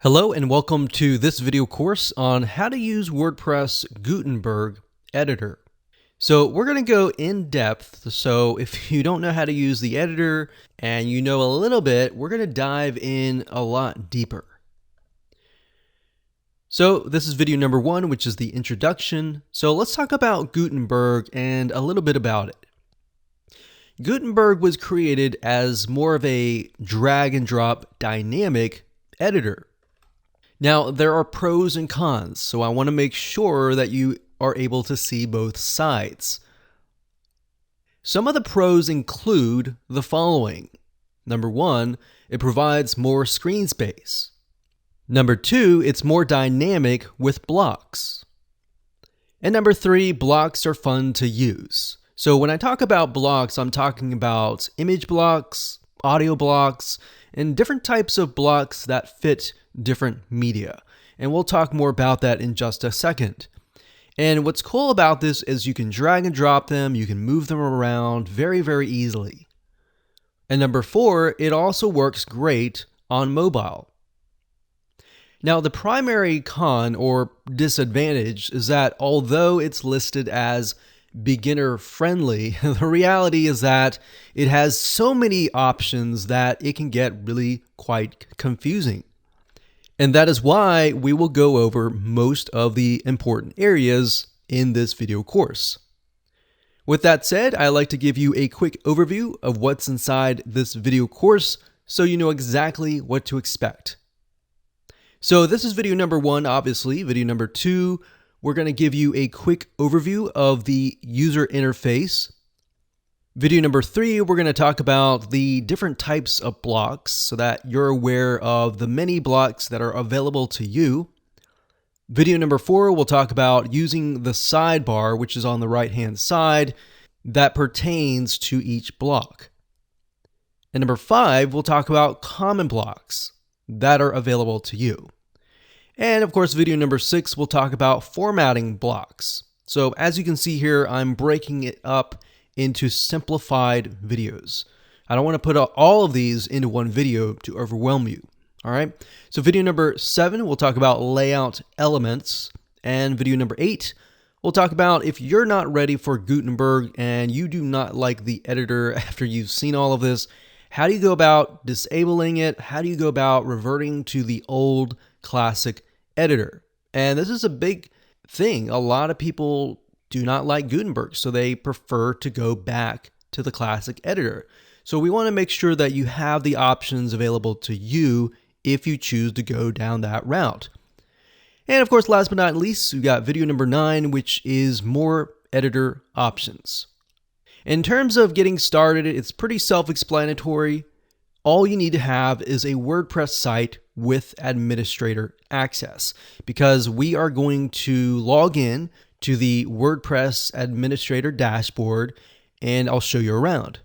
Hello and welcome to this video course on how to use WordPress Gutenberg editor. So we're going to go in depth. So if you don't know how to use the editor and you know a little bit, we're going to dive in a lot deeper. So this is video number 1, which is the introduction. So let's talk about Gutenberg and a little bit about it. Gutenberg was created as more of a drag and drop dynamic editor. Now, there are pros and cons, so I want to make sure that you are able to see both sides. Some of the pros include the following. Number 1, it provides more screen space. Number 2, it's more dynamic with blocks. And number 3, blocks are fun to use. So when I talk about blocks, I'm talking about image blocks, audio blocks, and different types of blocks that fit different media. And we'll talk more about that in just a second. And what's cool about this is you can drag and drop them, you can move them around very, very easily. And number 4, it also works great on mobile. Now, the primary con or disadvantage is that although it's listed as beginner friendly, the reality is that it has so many options that it can get really quite confusing. And that is why we will go over most of the important areas in this video course. With that said, I like to give you a quick overview of what's inside this video course so you know exactly what to expect. So this is video number 1, obviously. Video number 2, we're going to give you a quick overview of the user interface. Video number 3, we're going to talk about the different types of blocks so that you're aware of the many blocks that are available to you. Video number 4, we'll talk about using the sidebar, which is on the right-hand side, that pertains to each block. And number 5, we'll talk about common blocks that are available to you. And of course, video number 6, we'll talk about formatting blocks. So as you can see here, I'm breaking it up into simplified videos. I don't want to put all of these into one video to overwhelm you. All right. So video number 7, we'll talk about layout elements. And video number 8, we'll talk about if you're not ready for Gutenberg and you do not like the editor after you've seen all of this, how do you go about disabling it? How do you go about reverting to the old classic editor? And this is a big thing. A lot of people do not like Gutenberg, so they prefer to go back to the classic editor. So we want to make sure that you have the options available to you if you choose to go down that route. And of course, last but not least, we got video number 9, which is more editor options. In terms of getting started, it's pretty self-explanatory. All you need to have is a WordPress site with administrator access, because we are going to log in to the WordPress administrator dashboard and I'll show you around.